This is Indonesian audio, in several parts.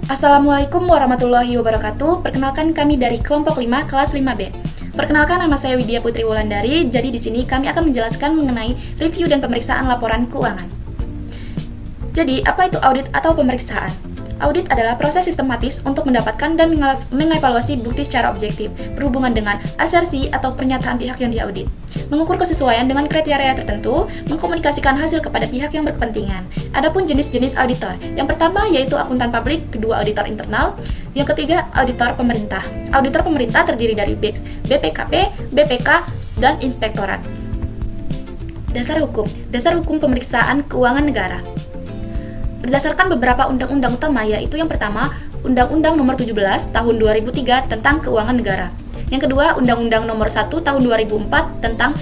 Assalamualaikum warahmatullahi wabarakatuh. Perkenalkan kami dari kelompok 5 kelas 5B. Perkenalkan, nama saya Widya Putri Wulandari. Jadi di sini kami akan menjelaskan mengenai review dan pemeriksaan laporan keuangan. Jadi, apa itu audit atau pemeriksaan? Audit adalah proses sistematis untuk mendapatkan dan mengevaluasi bukti secara objektif berhubungan dengan asersi atau pernyataan pihak yang diaudit, mengukur kesesuaian dengan kriteria tertentu, mengkomunikasikan hasil kepada pihak yang berkepentingan. Adapun jenis-jenis auditor, yang pertama yaitu akuntan publik, kedua auditor internal, yang ketiga auditor pemerintah. Auditor pemerintah terdiri dari BPKP, BPK, dan inspektorat. Dasar hukum pemeriksaan keuangan negara. Berdasarkan beberapa undang-undang utama, yaitu yang pertama, Undang-Undang Nomor 17 Tahun 2003 tentang Keuangan Negara. Yang kedua, Undang-Undang Nomor 1 Tahun 2004 tentang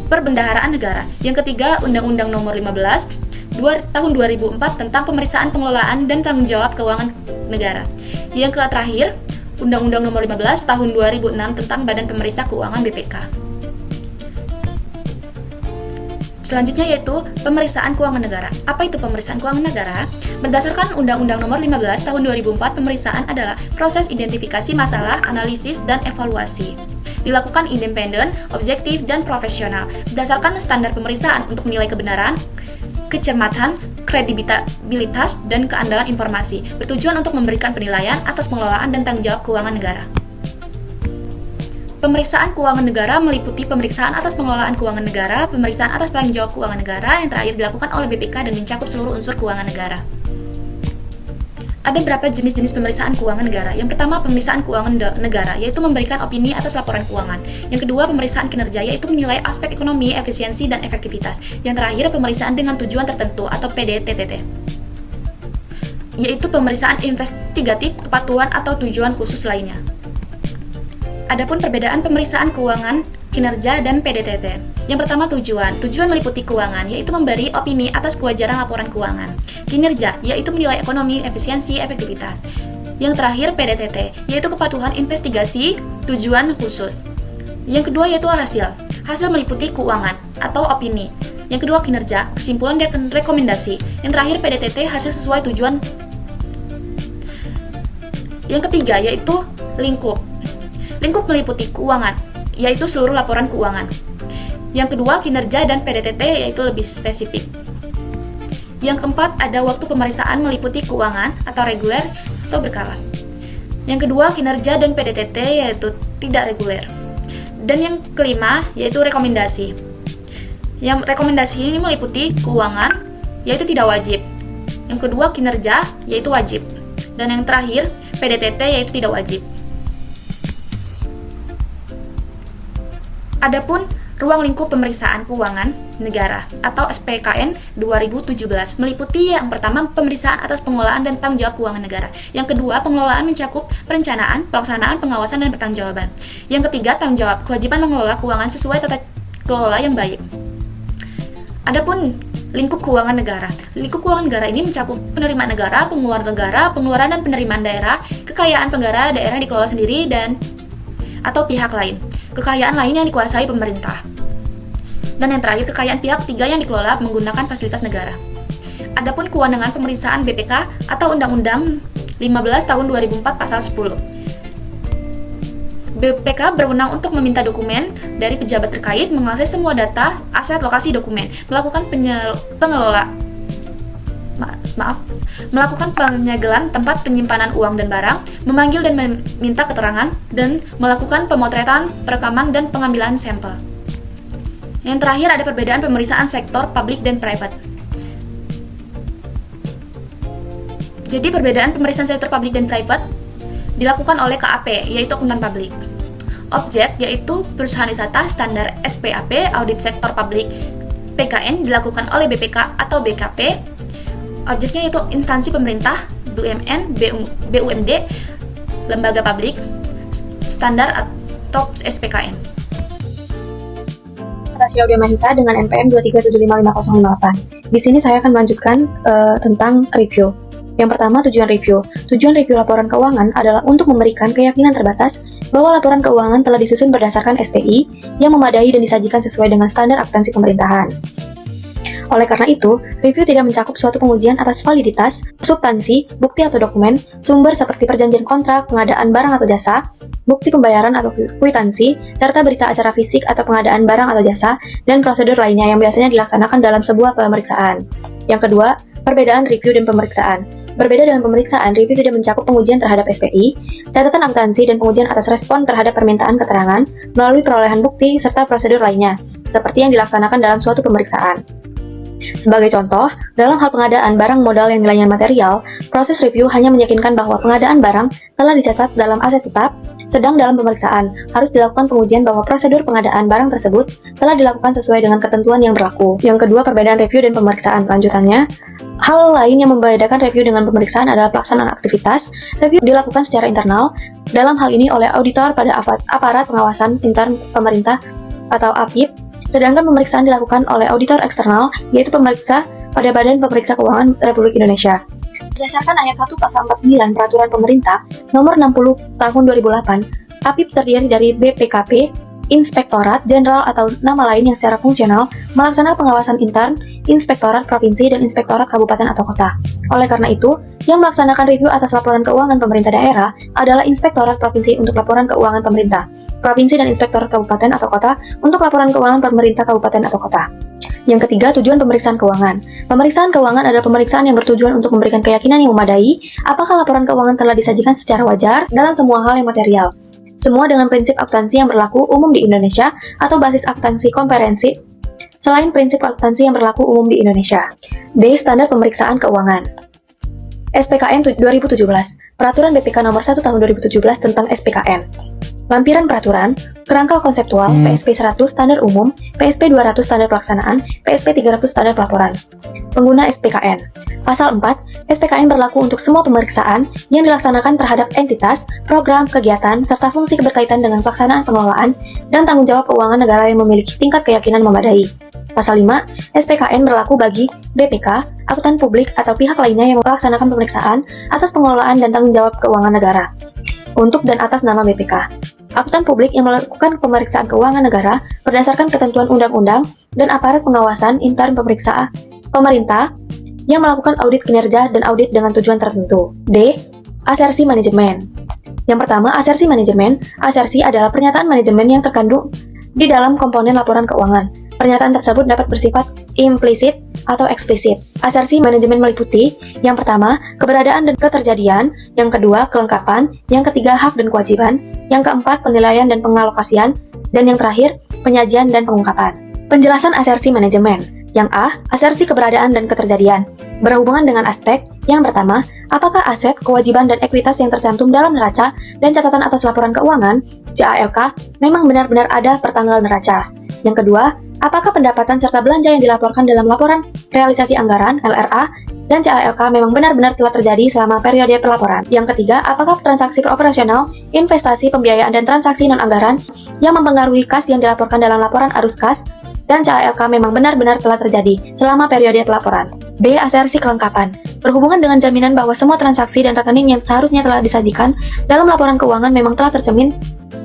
Perbendaharaan Negara. Yang ketiga, Undang-Undang Nomor 15 Tahun 2004 tentang Pemeriksaan Pengelolaan dan Tanggung Jawab Keuangan Negara. Yang terakhir, Undang-Undang Nomor 15 Tahun 2006 tentang Badan Pemeriksa Keuangan BPK. Selanjutnya yaitu pemeriksaan keuangan negara. Apa itu pemeriksaan keuangan negara? Berdasarkan Undang-Undang Nomor 15 Tahun 2004, pemeriksaan adalah proses identifikasi masalah, analisis, dan evaluasi. Dilakukan independen, objektif, dan profesional. Berdasarkan standar pemeriksaan untuk menilai kebenaran, kecermatan, kredibilitas, dan keandalan informasi. Bertujuan untuk memberikan penilaian atas pengelolaan dan tanggung jawab keuangan negara. Pemeriksaan keuangan negara meliputi pemeriksaan atas pengelolaan keuangan negara, pemeriksaan atas tanggung jawab keuangan negara, yang terakhir dilakukan oleh BPK dan mencakup seluruh unsur keuangan negara. Ada beberapa jenis-jenis pemeriksaan keuangan negara. Yang pertama, pemeriksaan keuangan negara, yaitu memberikan opini atas laporan keuangan. Yang kedua, pemeriksaan kinerja, yaitu menilai aspek ekonomi, efisiensi, dan efektivitas. Yang terakhir, pemeriksaan dengan tujuan tertentu atau PDTT, yaitu pemeriksaan investigatif, kepatuhan, atau tujuan khusus lainnya. Adapun perbedaan pemeriksaan keuangan, kinerja, dan PDTT. Yang pertama, tujuan. Tujuan meliputi keuangan, yaitu memberi opini atas kewajaran laporan keuangan. Kinerja, yaitu menilai ekonomi, efisiensi, efektivitas. Yang terakhir, PDTT, yaitu kepatuhan investigasi, tujuan khusus. Yang kedua yaitu hasil. Hasil meliputi keuangan atau opini. Yang kedua, kinerja, kesimpulan dan rekomendasi. Yang terakhir, PDTT, hasil sesuai tujuan. Yang ketiga yaitu lingkup. Lingkup meliputi keuangan, yaitu seluruh laporan keuangan. Yang kedua, kinerja dan PDTT, yaitu lebih spesifik. Yang keempat, ada waktu pemeriksaan meliputi keuangan atau reguler atau berkala. Yang kedua, kinerja dan PDTT, yaitu tidak reguler. Dan yang kelima, yaitu rekomendasi. Yang rekomendasi ini meliputi keuangan, yaitu tidak wajib. Yang kedua, kinerja, yaitu wajib. Dan yang terakhir, PDTT, yaitu tidak wajib. Adapun ruang lingkup pemeriksaan keuangan negara atau SPKN 2017 meliputi yang pertama, pemeriksaan atas pengelolaan dan tanggung jawab keuangan negara. Yang kedua, pengelolaan mencakup perencanaan, pelaksanaan, pengawasan, dan pertanggungjawaban. Yang ketiga, tanggung jawab, kewajiban mengelola keuangan sesuai tata kelola yang baik. Adapun lingkup keuangan negara. Lingkup keuangan negara ini mencakup penerimaan negara, pengeluaran dan penerimaan daerah, kekayaan penggara daerah dikelola sendiri dan atau pihak lain. Kekayaan lain yang dikuasai pemerintah. Dan yang terakhir, kekayaan pihak ketiga yang dikelola menggunakan fasilitas negara. Adapun kewenangan pemeriksaan BPK atau Undang-Undang 15 Tahun 2004 Pasal 10. BPK berwenang untuk meminta dokumen dari pejabat terkait, mengakses semua data, aset, lokasi dokumen, melakukan melakukan penyegelan tempat penyimpanan uang dan barang, memanggil dan meminta keterangan, dan melakukan pemotretan, perekaman, dan pengambilan sampel. Yang terakhir, ada perbedaan pemeriksaan sektor publik dan private. Jadi perbedaan pemeriksaan sektor publik dan private dilakukan oleh KAP, yaitu akuntan publik. Objek, yaitu perusahaan wisata standar SPAP, audit sektor publik PKN dilakukan oleh BPK atau BKP. Objeknya yaitu instansi pemerintah, BUMN, BUMD, lembaga publik, standar atau SPKN. Natasha Audia Mahisa dengan NPM 237555008. Di sini saya akan melanjutkan tentang review. Yang pertama, tujuan review. Tujuan review laporan keuangan adalah untuk memberikan keyakinan terbatas bahwa laporan keuangan telah disusun berdasarkan SPI yang memadai dan disajikan sesuai dengan standar akuntansi pemerintahan. Oleh karena itu, review tidak mencakup suatu pengujian atas validitas, substansi, bukti atau dokumen, sumber seperti perjanjian kontrak, pengadaan barang atau jasa, bukti pembayaran atau kwitansi, serta berita acara fisik atau pengadaan barang atau jasa, dan prosedur lainnya yang biasanya dilaksanakan dalam sebuah pemeriksaan. Yang kedua, perbedaan review dan pemeriksaan. Berbeda dengan pemeriksaan, review tidak mencakup pengujian terhadap SPI, catatan akuntansi, dan pengujian atas respon terhadap permintaan keterangan melalui perolehan bukti serta prosedur lainnya, seperti yang dilaksanakan dalam suatu pemeriksaan. Sebagai contoh, dalam hal pengadaan barang modal yang nilainya material, proses review hanya meyakinkan bahwa pengadaan barang telah dicatat dalam aset tetap, sedang dalam pemeriksaan harus dilakukan pengujian bahwa prosedur pengadaan barang tersebut telah dilakukan sesuai dengan ketentuan yang berlaku. Yang kedua, perbedaan review dan pemeriksaan. Lanjutannya, hal lain yang membedakan review dengan pemeriksaan adalah pelaksanaan aktivitas. Review dilakukan secara internal, dalam hal ini oleh auditor pada aparat pengawasan intern pemerintah atau APIP, sedangkan pemeriksaan dilakukan oleh auditor eksternal, yaitu pemeriksa pada Badan Pemeriksa Keuangan Republik Indonesia. Berdasarkan ayat 1 pasal 49 Peraturan Pemerintah Nomor 60 Tahun 2008, APIP terdiri dari BPKP, Inspektorat Jenderal atau nama lain yang secara fungsional melaksanakan pengawasan intern, Inspektorat Provinsi, dan Inspektorat Kabupaten atau Kota. Oleh karena itu, yang melaksanakan review atas laporan keuangan pemerintah daerah adalah Inspektorat Provinsi untuk laporan keuangan pemerintah, Provinsi dan Inspektorat Kabupaten atau Kota untuk laporan keuangan pemerintah kabupaten atau kota. Yang ketiga, tujuan pemeriksaan keuangan. Pemeriksaan keuangan adalah pemeriksaan yang bertujuan untuk memberikan keyakinan yang memadai apakah laporan keuangan telah disajikan secara wajar dalam semua hal yang material. Semua dengan prinsip akuntansi yang berlaku umum di Indonesia atau basis akuntansi komprehensif selain prinsip akuntansi yang berlaku umum di Indonesia. D. Standar pemeriksaan keuangan. SPKN 2017, Peraturan BPK Nomor 1 Tahun 2017 tentang SPKN. Lampiran peraturan, kerangka konseptual, PSP 100 Standar Umum, PSP 200 Standar Pelaksanaan, PSP 300 Standar Pelaporan. Pengguna SPKN. Pasal 4, SPKN berlaku untuk semua pemeriksaan yang dilaksanakan terhadap entitas, program, kegiatan, serta fungsi berkaitan dengan pelaksanaan pengelolaan dan tanggung jawab keuangan negara yang memiliki tingkat keyakinan memadai. Pasal 5, SPKN berlaku bagi BPK, akuntan publik atau pihak lainnya yang melaksanakan pemeriksaan atas pengelolaan dan tanggung jawab keuangan negara untuk dan atas nama BPK. Akuntan publik yang melakukan pemeriksaan keuangan negara berdasarkan ketentuan undang-undang dan aparat pengawasan intern pemerintah yang melakukan audit kinerja dan audit dengan tujuan tertentu. D. Asersi manajemen. Yang pertama, asersi manajemen. Asersi adalah pernyataan manajemen yang terkandung di dalam komponen laporan keuangan. Pernyataan tersebut dapat bersifat implisit atau eksplisit. Asersi manajemen meliputi yang pertama, keberadaan dan keterjadian, yang kedua, kelengkapan, yang ketiga, hak dan kewajiban, yang keempat, penilaian dan pengalokasian, dan yang terakhir, penyajian dan pengungkapan. Penjelasan asersi manajemen. Yang A, asersi keberadaan dan keterjadian. Berhubungan dengan aspek yang pertama, apakah aset, kewajiban, dan ekuitas yang tercantum dalam neraca dan catatan atas laporan keuangan (CALK) memang benar-benar ada pertanggal neraca. Yang kedua, apakah pendapatan serta belanja yang dilaporkan dalam laporan realisasi anggaran (LRA) dan CALK memang benar-benar telah terjadi selama periode pelaporan. Yang ketiga, apakah transaksi operasional, investasi, pembiayaan, dan transaksi non-anggaran yang mempengaruhi kas yang dilaporkan dalam laporan arus kas dan CALK memang benar-benar telah terjadi selama periode pelaporan. B. Asersi kelengkapan. Berhubungan dengan jaminan bahwa semua transaksi dan rekening yang seharusnya telah disajikan dalam laporan keuangan memang telah tercermin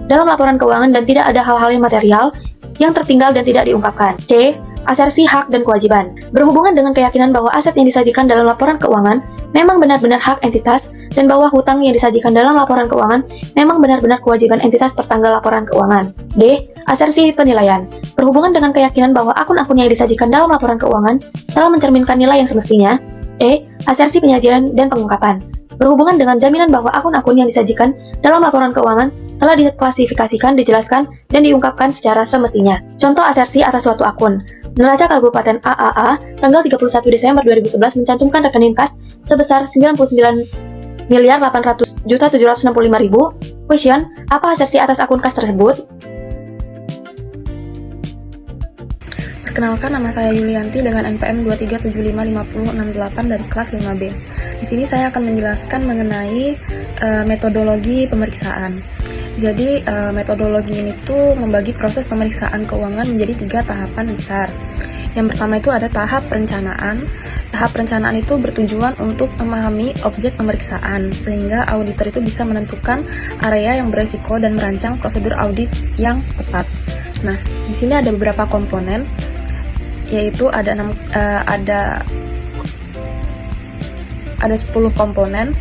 dalam laporan keuangan dan tidak ada hal-hal yang material yang tertinggal dan tidak diungkapkan. C. Asersi hak dan kewajiban. Berhubungan dengan keyakinan bahwa aset yang disajikan dalam laporan keuangan memang benar-benar hak entitas dan bahwa hutang yang disajikan dalam laporan keuangan memang benar-benar kewajiban entitas pertanggal laporan keuangan. D. Asersi penilaian. Berhubungan dengan keyakinan bahwa akun-akun yang disajikan dalam laporan keuangan telah mencerminkan nilai yang semestinya. E. Asersi penyajian dan pengungkapan. Berhubungan dengan jaminan bahwa akun-akun yang disajikan dalam laporan keuangan telah diklasifikasikan, dijelaskan, dan diungkapkan secara semestinya. Contoh asersi atas suatu akun. Neraca Kabupaten AAA tanggal 31 Desember 2011 mencantumkan rekening kas sebesar 99.800.765.000. Question, apa asersi atas akun kas tersebut? Perkenalkan, nama saya Yulianti dengan NPM 23755068 dari kelas 5B. Di sini saya akan menjelaskan mengenai metodologi pemeriksaan. Jadi metodologi ini tuh membagi proses pemeriksaan keuangan menjadi 3 tahapan besar. Yang pertama itu ada tahap perencanaan. Tahap perencanaan itu bertujuan untuk memahami objek pemeriksaan sehingga auditor itu bisa menentukan area yang beresiko dan merancang prosedur audit yang tepat. Nah, di sini ada beberapa komponen. yaitu ada 10 komponen.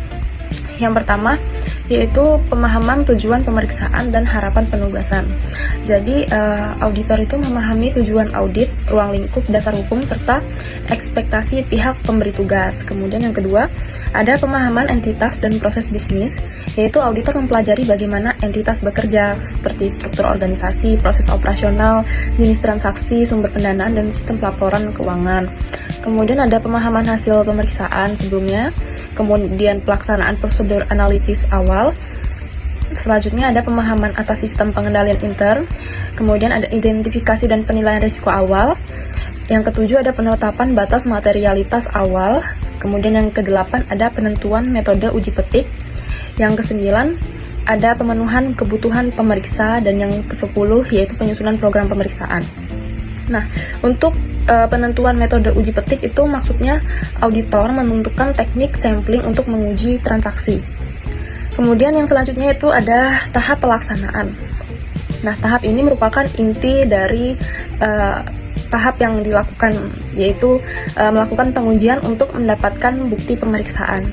Yang pertama yaitu pemahaman tujuan pemeriksaan dan harapan penugasan. Jadi auditor itu memahami tujuan audit, ruang lingkup dasar hukum, serta ekspektasi pihak pemberi tugas. Kemudian yang kedua, ada pemahaman entitas dan proses bisnis, yaitu auditor mempelajari bagaimana entitas bekerja, seperti struktur organisasi, proses operasional, jenis transaksi, sumber pendanaan, dan sistem pelaporan keuangan. Kemudian ada pemahaman hasil pemeriksaan sebelumnya, kemudian pelaksanaan prosedur analitis awal. Selanjutnya ada pemahaman atas sistem pengendalian intern, kemudian ada identifikasi dan penilaian risiko awal. Yang ketujuh ada penetapan batas materialitas awal, kemudian yang kedelapan ada penentuan metode uji petik. Yang kesembilan ada pemenuhan kebutuhan pemeriksa, dan yang ke-10 yaitu penyusunan program pemeriksaan. Nah, untuk penentuan metode uji petik itu maksudnya auditor menentukan teknik sampling untuk menguji transaksi. Kemudian yang selanjutnya itu ada tahap pelaksanaan. Nah, tahap ini merupakan inti dari tahap yang dilakukan, yaitu melakukan pengujian untuk mendapatkan bukti pemeriksaan.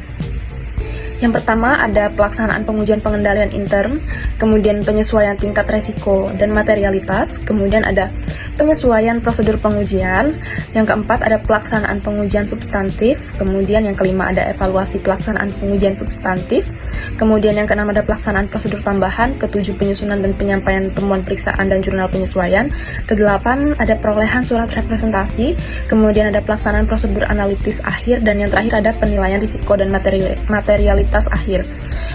Yang pertama ada pelaksanaan pengujian pengendalian intern, kemudian penyesuaian tingkat resiko dan materialitas, kemudian ada penyesuaian prosedur pengujian, yang keempat ada pelaksanaan pengujian substantif, kemudian yang kelima ada evaluasi pelaksanaan pengujian substantif, kemudian yang keenam ada pelaksanaan prosedur tambahan, ketujuh penyusunan dan penyampaian temuan periksaan dan jurnal penyesuaian, kedelapan ada perolehan surat representasi, kemudian ada pelaksanaan prosedur analitis akhir, dan yang terakhir ada penilaian risiko dan materialitas akhir.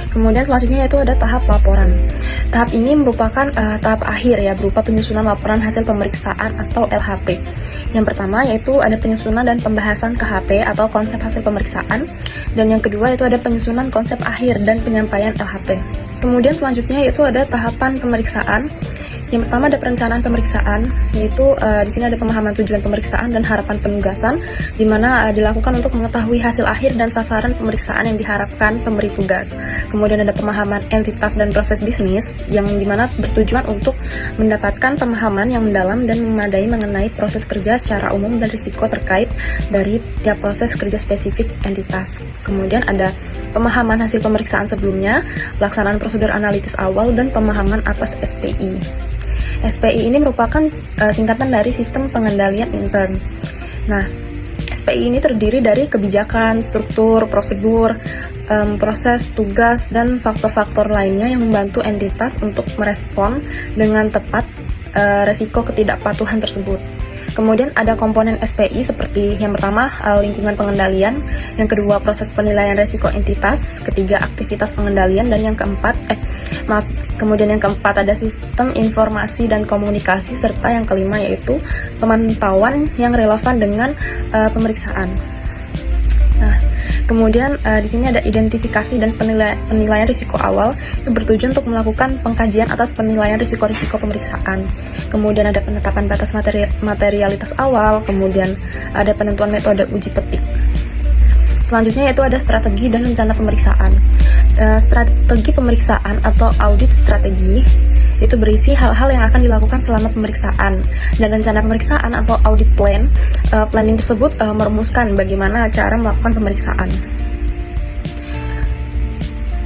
Kemudian selanjutnya yaitu ada tahap laporan. Tahap ini merupakan tahap akhir ya, berupa penyusunan laporan hasil pemeriksaan atau LHP. Yang pertama yaitu ada penyusunan dan pembahasan KHP atau konsep hasil pemeriksaan, dan yang kedua yaitu ada penyusunan konsep akhir dan penyampaian LHP. Kemudian selanjutnya yaitu ada tahapan pemeriksaan. Yang pertama ada perencanaan pemeriksaan, yaitu di sini ada pemahaman tujuan pemeriksaan dan harapan penugasan, di mana dilakukan untuk mengetahui hasil akhir dan sasaran pemeriksaan yang diharapkan pemberi tugas. Kemudian ada pemahaman entitas dan proses bisnis, yang dimana bertujuan untuk mendapatkan pemahaman yang mendalam dan memadai mengenai proses kerja secara umum dan risiko terkait dari tiap proses kerja spesifik entitas. Kemudian ada pemahaman hasil pemeriksaan sebelumnya, pelaksanaan prosedur analitis awal, dan pemahaman atas SPI. SPI ini merupakan singkatan dari sistem pengendalian intern. Nah, SPI ini terdiri dari kebijakan, struktur, prosedur, proses, tugas, dan faktor-faktor lainnya yang membantu entitas untuk merespon dengan tepat resiko ketidakpatuhan tersebut. Kemudian ada komponen SPI seperti yang pertama lingkungan pengendalian, yang kedua proses penilaian resiko entitas, ketiga aktivitas pengendalian, dan kemudian yang keempat ada sistem informasi dan komunikasi, serta yang kelima yaitu pemantauan yang relevan dengan pemeriksaan. Nah, kemudian di sini ada identifikasi dan penilaian risiko awal yang bertujuan untuk melakukan pengkajian atas penilaian risiko-risiko pemeriksaan. Kemudian ada penetapan batas materialitas awal, kemudian ada penentuan metode uji petik. Selanjutnya yaitu ada strategi dan rencana pemeriksaan. Strategi pemeriksaan atau audit strategi itu berisi hal-hal yang akan dilakukan selama pemeriksaan, dan rencana pemeriksaan atau audit plan. Planning tersebut merumuskan bagaimana cara melakukan pemeriksaan.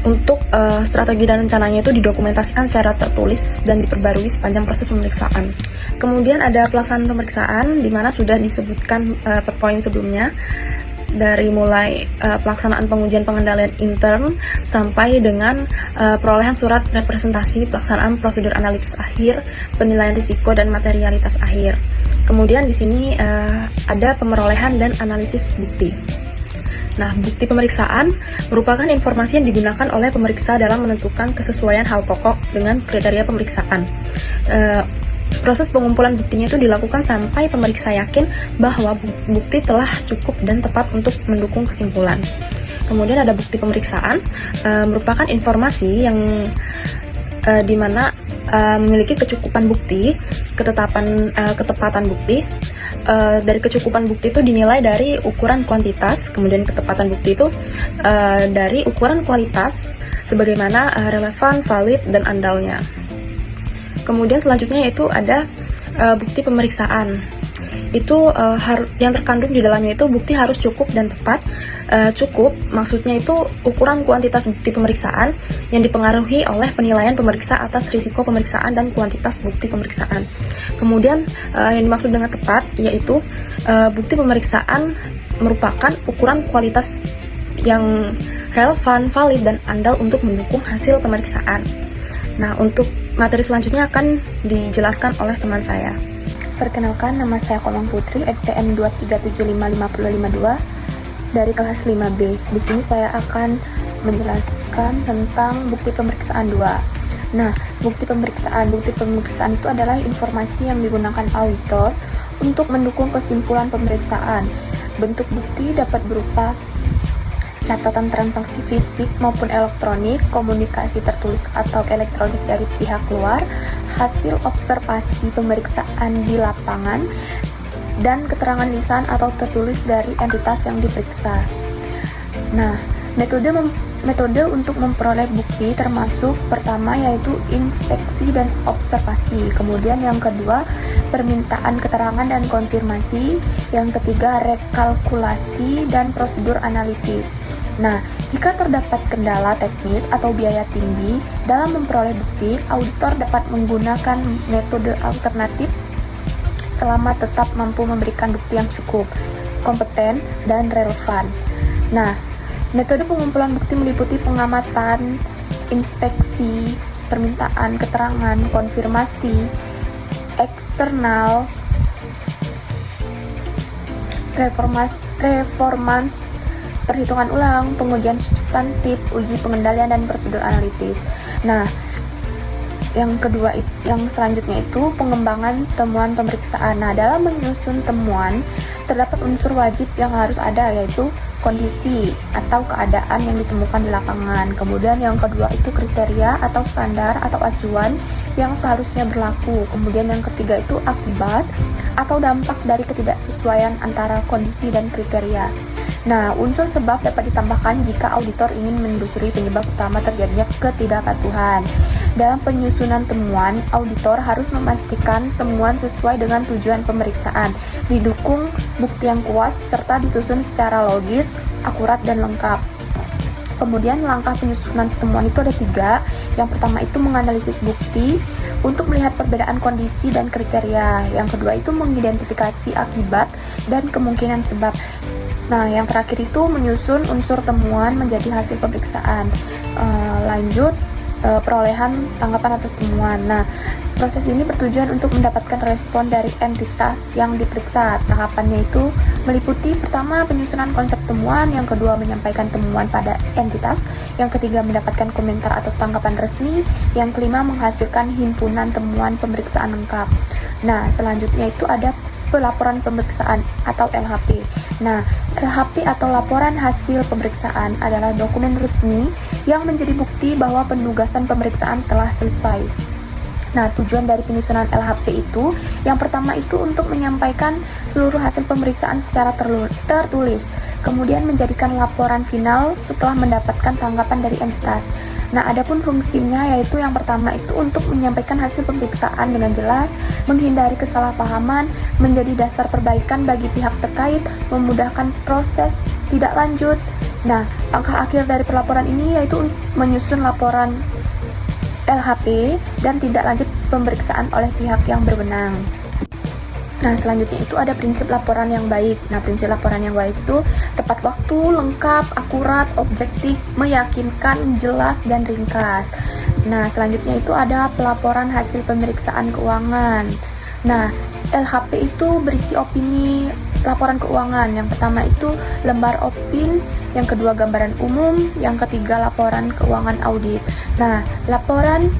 Untuk strategi dan rencananya itu didokumentasikan secara tertulis dan diperbarui sepanjang proses pemeriksaan. Kemudian ada pelaksanaan pemeriksaan, di mana sudah disebutkan per poin sebelumnya, dari mulai pelaksanaan pengujian pengendalian intern sampai dengan perolehan surat representasi, pelaksanaan prosedur analitis akhir, penilaian risiko dan materialitas akhir. Kemudian di sini ada pemerolehan dan analisis bukti. Nah, bukti pemeriksaan merupakan informasi yang digunakan oleh pemeriksa dalam menentukan kesesuaian hal pokok dengan kriteria pemeriksaan. Proses pengumpulan buktinya itu dilakukan sampai pemeriksa yakin bahwa bukti telah cukup dan tepat untuk mendukung kesimpulan. Kemudian ada bukti pemeriksaan, merupakan informasi yang dimana memiliki kecukupan bukti, ketepatan bukti. Dari kecukupan bukti itu dinilai dari ukuran kuantitas, kemudian ketepatan bukti itu dari ukuran kualitas, sebagaimana relevan, valid, dan andalnya. Kemudian selanjutnya yaitu ada bukti pemeriksaan. itu yang terkandung di dalamnya itu bukti harus cukup dan tepat. Cukup maksudnya itu ukuran kuantitas bukti pemeriksaan yang dipengaruhi oleh penilaian pemeriksa atas risiko pemeriksaan dan kuantitas bukti pemeriksaan. Kemudian yang dimaksud dengan tepat yaitu bukti pemeriksaan merupakan ukuran kualitas yang relevan, valid, dan andal untuk mendukung hasil pemeriksaan. Nah, untuk materi selanjutnya akan dijelaskan oleh teman saya. Perkenalkan, nama saya Komang Putri, NPM 2375552 dari kelas 5B. Di sini saya akan menjelaskan tentang bukti pemeriksaan 2. Nah, bukti pemeriksaan itu adalah informasi yang digunakan auditor untuk mendukung kesimpulan pemeriksaan. Bentuk bukti dapat berupa catatan transaksi fisik maupun elektronik, komunikasi tertulis atau elektronik dari pihak luar, hasil observasi pemeriksaan di lapangan, dan keterangan lisan atau tertulis dari entitas yang diperiksa. Nah, metode untuk memperoleh bukti termasuk pertama yaitu inspeksi dan observasi, kemudian yang kedua permintaan keterangan dan konfirmasi, yang ketiga rekalkulasi dan prosedur analitis. Nah, jika terdapat kendala teknis atau biaya tinggi dalam memperoleh bukti, auditor dapat menggunakan metode alternatif selama tetap mampu memberikan bukti yang cukup, kompeten, dan relevan. Nah, metode pengumpulan bukti meliputi pengamatan, inspeksi, permintaan keterangan, konfirmasi, eksternal, reformans, perhitungan ulang, pengujian substantif, uji pengendalian, dan prosedur analitis. Nah, yang selanjutnya itu pengembangan temuan pemeriksaan. Nah, dalam menyusun temuan terdapat unsur wajib yang harus ada, yaitu kondisi atau keadaan yang ditemukan di lapangan. Kemudian yang kedua itu kriteria atau standar atau acuan yang seharusnya berlaku. Kemudian yang ketiga itu akibat atau dampak dari ketidaksesuaian antara kondisi dan kriteria. Nah, unsur sebab dapat ditambahkan jika auditor ingin menelusuri penyebab utama terjadinya ketidakpatuhan. Dalam penyusunan temuan, auditor harus memastikan temuan sesuai dengan tujuan pemeriksaan, didukung bukti yang kuat, serta disusun secara logis, akurat, dan lengkap. Kemudian langkah penyusunan temuan itu ada 3. Yang pertama itu menganalisis bukti untuk melihat perbedaan kondisi dan kriteria. Yang kedua itu mengidentifikasi akibat dan kemungkinan sebab. Nah, yang terakhir itu menyusun unsur temuan menjadi hasil pemeriksaan. Lanjut, perolehan tanggapan atas temuan. Nah, proses ini bertujuan untuk mendapatkan respon dari entitas yang diperiksa. Tahapannya itu meliputi pertama penyusunan konsep temuan, yang kedua menyampaikan temuan pada entitas, yang ketiga mendapatkan komentar atau tanggapan resmi, yang kelima menghasilkan himpunan temuan pemeriksaan lengkap. Nah, selanjutnya itu ada pelaporan pemeriksaan atau LHP. Nah, LHP atau laporan hasil pemeriksaan adalah dokumen resmi yang menjadi bukti bahwa penugasan pemeriksaan telah selesai. Nah, tujuan dari penyusunan LHP itu, yang pertama itu untuk menyampaikan seluruh hasil pemeriksaan secara tertulis, kemudian menjadikan laporan final setelah mendapatkan tanggapan dari entitas. Nah, adapun fungsinya yaitu yang pertama itu untuk menyampaikan hasil pemeriksaan dengan jelas, menghindari kesalahpahaman, menjadi dasar perbaikan bagi pihak terkait, memudahkan proses tidak lanjut. Nah, langkah akhir dari pelaporan ini yaitu menyusun laporan LHP dan tidak lanjut pemeriksaan oleh pihak yang berwenang. Nah, selanjutnya itu ada prinsip laporan yang baik. Nah, prinsip laporan yang baik itu tepat waktu, lengkap, akurat, objektif, meyakinkan, jelas, dan ringkas. Nah, selanjutnya itu ada pelaporan hasil pemeriksaan keuangan. Nah, LHP itu berisi opini laporan keuangan. Yang pertama itu lembar opin, yang kedua gambaran umum, yang ketiga laporan keuangan audit. Nah, laporan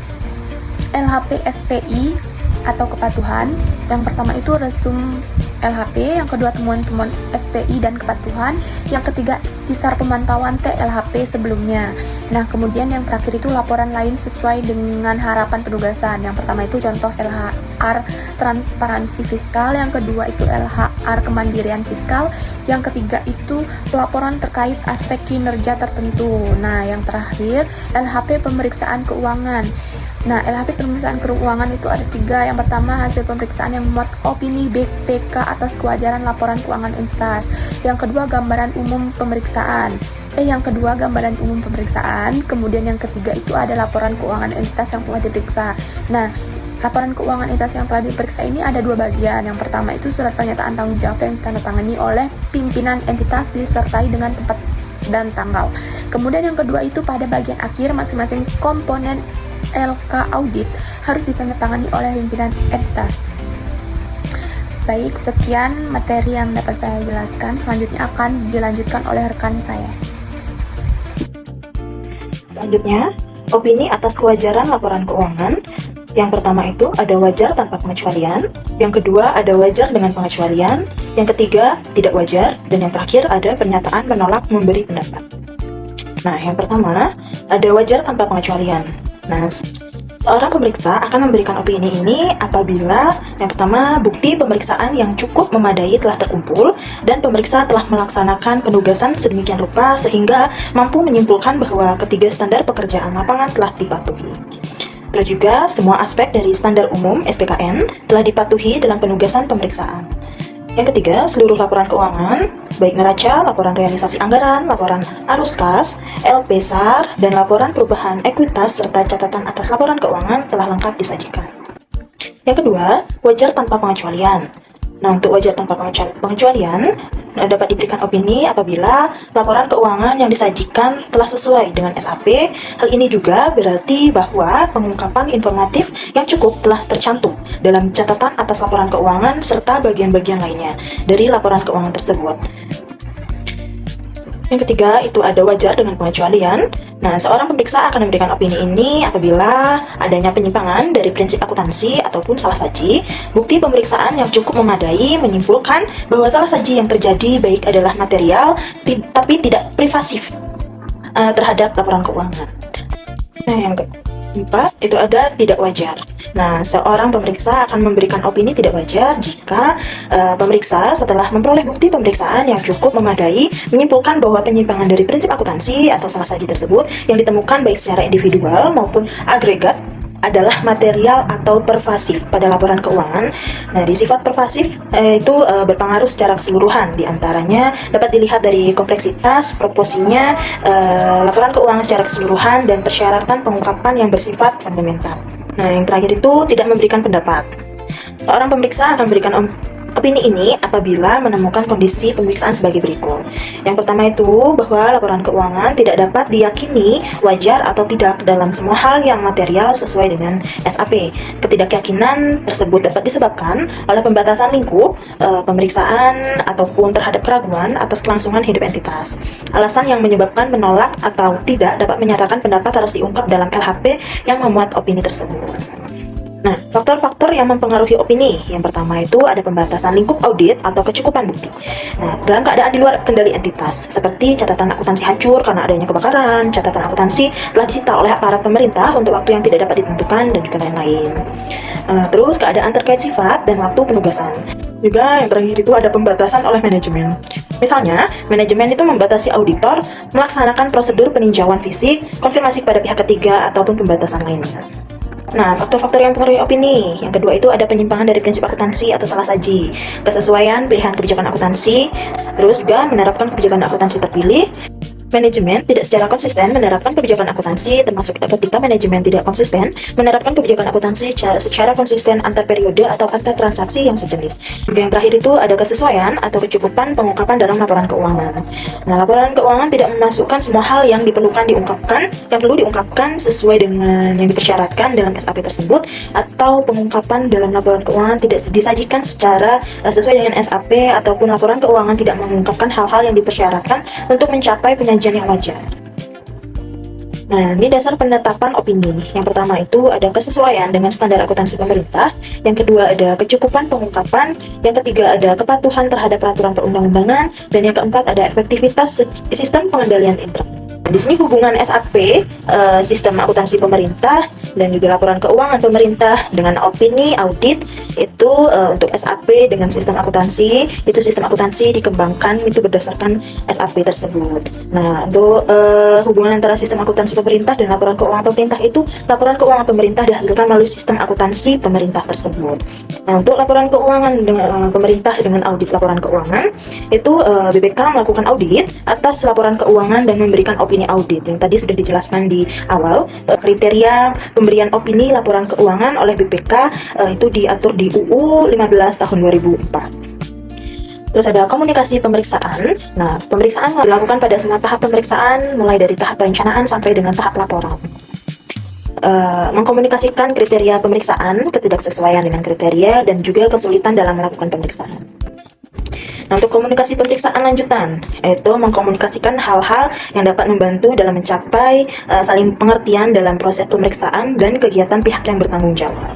LHP SPI atau kepatuhan, yang pertama itu resum LHP, yang kedua temuan-temuan SPI dan kepatuhan, yang ketiga ikhtisar pemantauan TLHP sebelumnya. Nah, kemudian yang terakhir itu laporan lain sesuai dengan harapan penugasan. Yang pertama itu contoh LHR transparansi fiskal, yang kedua itu LHR kemandirian fiskal, yang ketiga itu pelaporan terkait aspek kinerja tertentu. Nah, yang terakhir LHP pemeriksaan keuangan. Nah, LHP pemeriksaan keuangan itu ada 3. Yang pertama, hasil pemeriksaan yang memuat opini BPK atas kewajaran laporan keuangan entitas. Yang kedua, gambaran umum pemeriksaan. Kemudian yang ketiga itu ada laporan keuangan entitas yang telah diperiksa. Nah, laporan keuangan entitas yang telah diperiksa ini ada 2 bagian. Yang pertama itu surat pernyataan tanggung jawab yang ditandatangani oleh pimpinan entitas disertai dengan tempat dan tanggal. Kemudian yang kedua itu pada bagian akhir masing-masing komponen LK audit harus ditandatangani oleh pimpinan entitas. Baik, sekian materi yang dapat saya jelaskan. Selanjutnya akan dilanjutkan oleh rekan saya. Selanjutnya, opini atas kewajaran laporan keuangan. Yang pertama itu ada wajar tanpa pengecualian, yang kedua ada wajar dengan pengecualian, yang ketiga tidak wajar, dan yang terakhir ada pernyataan menolak memberi pendapat. Nah, yang pertama ada wajar tanpa pengecualian. Nah, seorang pemeriksa akan memberikan opini ini apabila yang pertama bukti pemeriksaan yang cukup memadai telah terkumpul dan pemeriksa telah melaksanakan penugasan sedemikian rupa sehingga mampu menyimpulkan bahwa ketiga standar pekerjaan lapangan telah dipatuhi. Terus juga semua aspek dari standar umum SPKN telah dipatuhi dalam penugasan pemeriksaan. Yang ketiga, seluruh laporan keuangan, baik neraca, laporan realisasi anggaran, laporan arus kas, LP SAR, dan laporan perubahan ekuitas serta catatan atas laporan keuangan telah lengkap disajikan. Yang kedua, wajar tanpa pengecualian. Nah, untuk wajar tanpa pengecualian dapat diberikan opini apabila laporan keuangan yang disajikan telah sesuai dengan SAP. Hal ini juga berarti bahwa pengungkapan informatif yang cukup telah tercantum dalam catatan atas laporan keuangan serta bagian-bagian lainnya dari laporan keuangan tersebut. Yang ketiga, itu ada wajar dengan pengecualian. Nah, seorang pemeriksa akan memberikan opini ini apabila adanya penyimpangan dari prinsip akuntansi ataupun salah saji, bukti pemeriksaan yang cukup memadai menyimpulkan bahwa salah saji yang terjadi baik adalah material, tapi tidak privasif terhadap laporan keuangan. Nah, yang keempat, itu ada tidak wajar. Nah, seorang pemeriksa akan memberikan opini tidak wajar jika pemeriksa setelah memperoleh bukti pemeriksaan yang cukup memadai menyimpulkan bahwa penyimpangan dari prinsip akuntansi atau salah saji tersebut yang ditemukan baik secara individual maupun agregat adalah material atau pervasif pada laporan keuangan. Nah, di sifat pervasif itu berpengaruh secara keseluruhan. Di antaranya dapat dilihat dari kompleksitas, proporsinya, laporan keuangan secara keseluruhan, dan persyaratan pengungkapan yang bersifat fundamental. Nah, yang terakhir itu tidak memberikan pendapat. Seorang pemeriksa akan memberikan opini ini apabila menemukan kondisi pemeriksaan sebagai berikut. Yang pertama itu bahwa laporan keuangan tidak dapat diyakini wajar atau tidak dalam semua hal yang material sesuai dengan SAP. Ketidakyakinan tersebut dapat disebabkan oleh pembatasan lingkup pemeriksaan ataupun terhadap keraguan atas kelangsungan hidup entitas. Alasan yang menyebabkan menolak atau tidak dapat menyatakan pendapat harus diungkap dalam LHP yang memuat opini tersebut. Nah, faktor-faktor yang mempengaruhi opini. Yang pertama itu ada pembatasan lingkup audit atau kecukupan bukti. Nah, dalam keadaan di luar kendali entitas, seperti catatan akuntansi hancur karena adanya kebakaran, catatan akuntansi telah disita oleh aparat pemerintah untuk waktu yang tidak dapat ditentukan, dan juga lain-lain. Terus, keadaan terkait sifat dan waktu penugasan. Juga yang terakhir itu ada pembatasan oleh manajemen. Misalnya, manajemen itu membatasi auditor melaksanakan prosedur peninjauan fisik, konfirmasi kepada pihak ketiga, ataupun pembatasan lainnya. Nah, faktor-faktor yang mempengaruhi opini. Yang kedua itu ada penyimpangan dari prinsip akuntansi atau salah saji, kesesuaian pilihan kebijakan akuntansi, terus juga menerapkan kebijakan akuntansi terpilih. Manajemen tidak secara konsisten menerapkan kebijakan akuntansi, termasuk ketika manajemen tidak konsisten menerapkan kebijakan akuntansi secara konsisten antar periode atau antar transaksi yang sejenis. Juga yang terakhir itu ada kesesuaian atau kecukupan pengungkapan dalam laporan keuangan. Nah, laporan keuangan tidak memasukkan semua hal yang perlu diungkapkan sesuai dengan yang dipersyaratkan dalam SAP tersebut, atau pengungkapan dalam laporan keuangan tidak disajikan secara sesuai dengan SAP, ataupun laporan keuangan tidak mengungkapkan hal-hal yang dipersyaratkan untuk mencapai penyajian yang wajar. Nah, ini dasar penetapan opini. Yang pertama itu ada kesesuaian dengan standar akuntansi pemerintah. Yang kedua ada kecukupan pengungkapan. Yang ketiga ada kepatuhan terhadap peraturan perundang-undangan. Dan yang keempat ada efektivitas sistem pengendalian internal. Di sini hubungan SAP, sistem akuntansi pemerintah, dan juga laporan keuangan pemerintah dengan opini audit itu untuk SAP dengan sistem akuntansi, itu sistem akuntansi dikembangkan itu berdasarkan SAP tersebut. Nah, untuk hubungan antara sistem akuntansi pemerintah dan laporan keuangan pemerintah itu, laporan keuangan pemerintah dihasilkan melalui sistem akuntansi pemerintah tersebut. Nah, untuk laporan keuangan dengan pemerintah dengan audit laporan keuangan itu BPK melakukan audit atas laporan keuangan dan memberikan opini audit. Yang tadi sudah dijelaskan di awal, kriteria pemberian opini laporan keuangan oleh BPK itu diatur di UU 15 tahun 2004. Terus ada komunikasi pemeriksaan. Nah, pemeriksaan dilakukan pada semua tahap pemeriksaan, mulai dari tahap perencanaan sampai dengan tahap laporan. Mengkomunikasikan kriteria pemeriksaan, ketidaksesuaian dengan kriteria, dan juga kesulitan dalam melakukan pemeriksaan. Nah, untuk komunikasi pemeriksaan lanjutan, yaitu mengkomunikasikan hal-hal yang dapat membantu dalam mencapai saling pengertian dalam proses pemeriksaan dan kegiatan pihak yang bertanggung jawab.